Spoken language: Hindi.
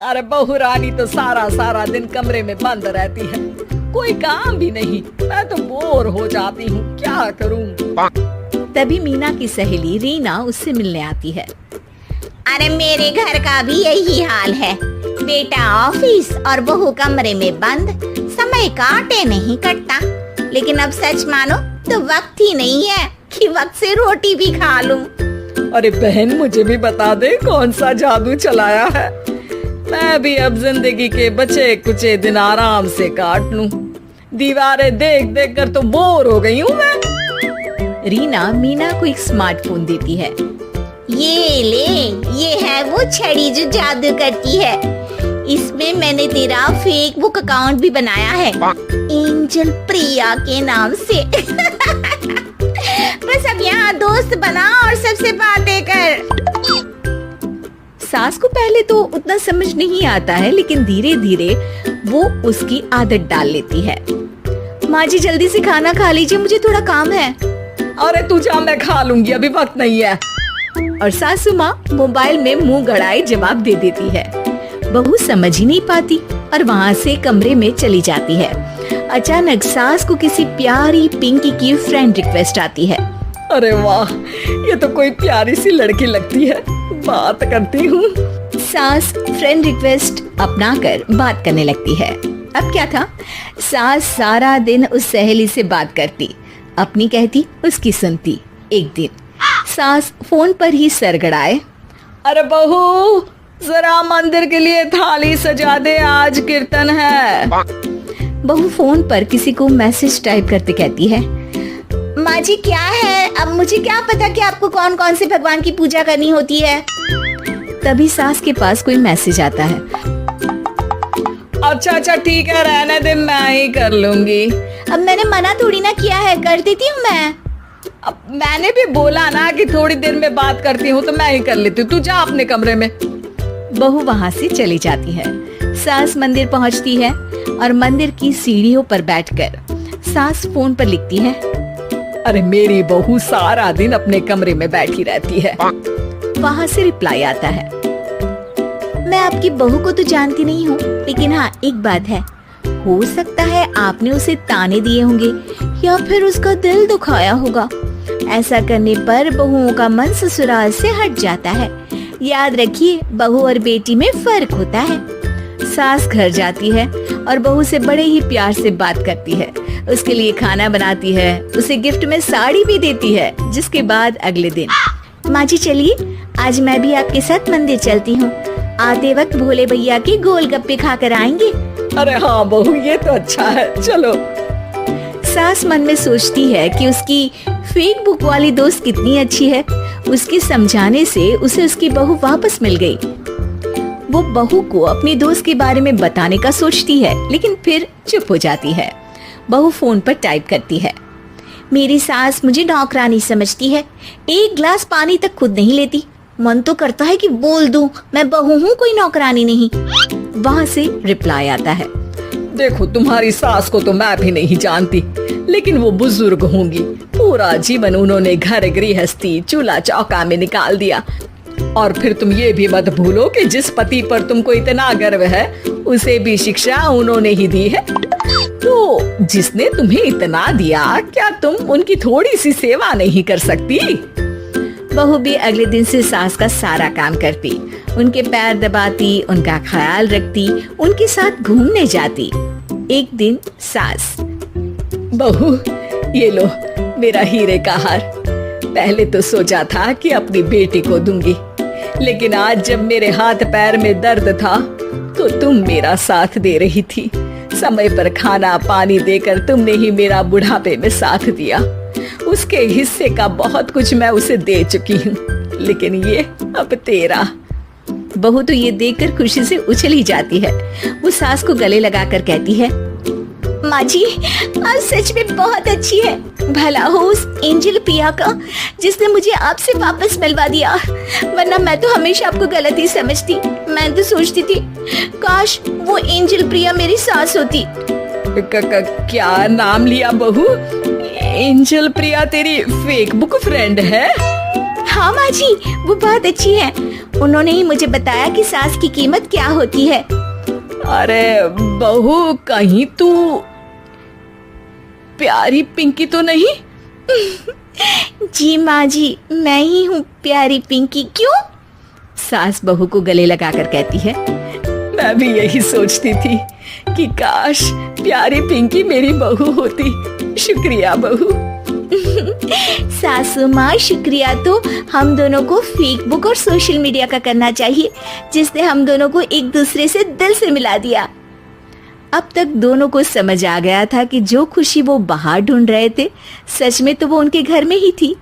अरे बहू रानी तो सारा सारा दिन कमरे में बंद रहती है, कोई काम भी नहीं। मैं तो बोर हो जाती हूँ, क्या करूँ। तभी मीना की सहेली रीना उससे मिलने आती है। अरे मेरे घर का भी यही हाल है, बेटा ऑफिस और बहू कमरे में बंद, समय काटे नहीं कटता। लेकिन अब सच मानो तो वक्त ही नहीं है कि वक्त से रोटी भी खा लूं। अरे बहन, मुझे भी बता दे कौन सा जादू चलाया है, मैं भी अब जिंदगी के बचे कुचे दिन आराम से काट लूं। दीवारें देख देख कर तो बोर हो गई हूँ मैं। रीना मीना को एक स्मार्टफोन देती है। ये ले, ये है वो छड़ी जो जादू करती है। इसमें मैंने तेरा फेसबुक अकाउंट भी बनाया है, एंजल प्रिया के नाम से। बस अब यहाँ दोस्त बना और सबसे बातें कर। सास को पहले तो उतना समझ नहीं आता है, लेकिन धीरे धीरे वो उसकी आदत डाल लेती है। माँ जी जल्दी से खाना खा लीजिए, मुझे थोड़ा काम है। अरे तू जा, मैं खा लूंगी, अभी वक्त नहीं है। और सासू माँ मोबाइल में मुंह गड़ाए जवाब दे देती है। बहू समझ ही नहीं पाती और वहाँ से कमरे में चली जाती है। अचानक सास को किसी प्यारी पिंकी की फ्रेंड रिक्वेस्ट आती है। अरे वाह, ये तो कोई प्यारी सी लड़की लगती है, बात करती हूँ। सास फ्रेंड रिक्वेस्ट अपनाकर बात करने लगती है। अब क्या था, सास सारा दिन उस सहेली से बात करती, अपनी कहती उसकी सुनती। एक दिन सास फोन पर ही सर गड़ाए। अरे बहू, जरा मंदिर के लिए थाली सजा दे, आज कीर्तन है। बहू फोन पर किसी को मैसेज टाइप करते कहती है। माँ जी क्या है, अब मुझे क्या पता कि आपको कौन कौन से भगवान की पूजा करनी होती है। तभी सास के पास कोई मैसेज आता है। अच्छा अच्छा ठीक है, रहने दे, मैं ही कर लूंगी। अब मैंने मना थोड़ी ना किया है, कर देती हूँ मैं। अब मैंने भी बोला ना कि थोड़ी देर में बात करती हूँ, तो मैं ही कर लेती हूँ, तू जा अपने कमरे में। बहू वहाँ से चली जाती है। सास मंदिर पहुँचती है और मंदिर की सीढ़ियों पर बैठकर सास फोन पर लिखती है। अरे मेरी बहू सारा दिन अपने कमरे में बैठी रहती है। वहाँ से रिप्लाई आता है। मैं आपकी बहू को तो जानती नहीं हूँ, लेकिन हाँ एक बात है, हो सकता है आपने उसे ताने दिए होंगे या फिर उसका दिल दुखाया होगा। ऐसा करने पर बहुओं का मन ससुराल से हट जाता है। याद रखिए, बहू और बेटी में फर्क होता है। सास घर जाती है और बहू से बड़े ही प्यार से बात करती है, उसके लिए खाना बनाती है, उसे गिफ्ट में साड़ी भी देती है। जिसके बाद अगले दिन, माँ जी चलिए, आज मैं भी आपके साथ मंदिर चलती हूँ, आते वक्त भोले भैया के गोलगप्पे खा कर आएंगे। अरे हाँ बहू, ये तो अच्छा है, चलो। सास मन में सोचती है कि उसकी फेसबुक वाली दोस्त कितनी अच्छी है। उसके समझाने से उसे उसकी बहू वापस मिल गई। वो बहू को अपनी दोस्त के बारे में बताने का सोचती है, लेकिन फिर चुप हो जाती है। बहू फोन पर टाइप करती है। मेरी सास मुझे नौकरानी समझती है, एक गिलास पानी तक खुद नहीं लेती। मन तो करता है कि बोल दूं, मैं बहू हूँ, कोई नौकरानी नहीं। वहाँ से रिप्लाई आता है। देखो, तुम्हारी सास को तो मैं भी नहीं जानती, लेकिन वो बुजुर्ग होंगी। पूरा जीवन उन्होंने घर गृहस्थी चूल्हा चौका में निकाल दिया। और फिर तुम ये भी मत भूलो कि जिस पति पर तुमको इतना गर्व है, उसे भी शिक्षा उन्होंने ही दी है। तो जिसने तुम्हें इतना दिया, क्या तुम उनकी थोड़ी सी सेवा नहीं कर सकती? बहू भी अगले दिन से सास का सारा काम करती, उनके पैर दबाती, उनका ख्याल रखती, उनके साथ घूमने जाती। एक दिन सास, बहू ये लो मेरा हीरे का हार। पहले तो सोचा था कि अपनी बेटी को दूंगी, लेकिन आज जब मेरे हाथ पैर में दर्द था तो तुम मेरा साथ दे रही थी। समय पर खाना पानी देकर तुमने ही मेरा बुढ़ापे में साथ दिया। उसके हिस्से का बहुत कुछ मैं उसे दे चुकी हूँ, लेकिन ये अब तेरा। बहू तो ये देखकर खुशी से उछल ही जाती है। वो सास को गले लगाकर कहती है। माँ जी, आप सच में बहुत अच्छी है। भला हो उस एंजल प्रिया का, जिसने मुझे आपसे वापस मिलवा दिया, वरना मैं तो हमेशा आपको गलत ही समझती। मैं तो सोचती थी काश वो एंजल प्रिया मेरी सास होती। क्या नाम लिया बहू? एंजल प्रिया तेरी फेसबुक फ्रेंड है? हाँ माँ जी, वो बहुत अच्छी है। उन्होंने ही मुझे बताया कि सास की कीमत क्या होती है। अरे बहू, कहीं तू प्यारी पिंकी तो नहीं? जी माँ जी, मैं ही हूँ प्यारी पिंकी। क्यों? सास बहू को गले लगाकर कहती है। मैं भी यही सोचती थी कि काश प्यारी पिंकी मेरी बहू होती। शुक्रिया बहू। सासू माँ, शुक्रिया तो हम दोनों को फेसबुक और सोशल मीडिया का करना चाहिए, जिसने हम दोनों को एक दूसरे से दिल से मिला दिया। अब तक दोनों को समझ आ गया था कि जो खुशी वो बाहर ढूंढ रहे थे, सच में तो वो उनके घर में ही थी।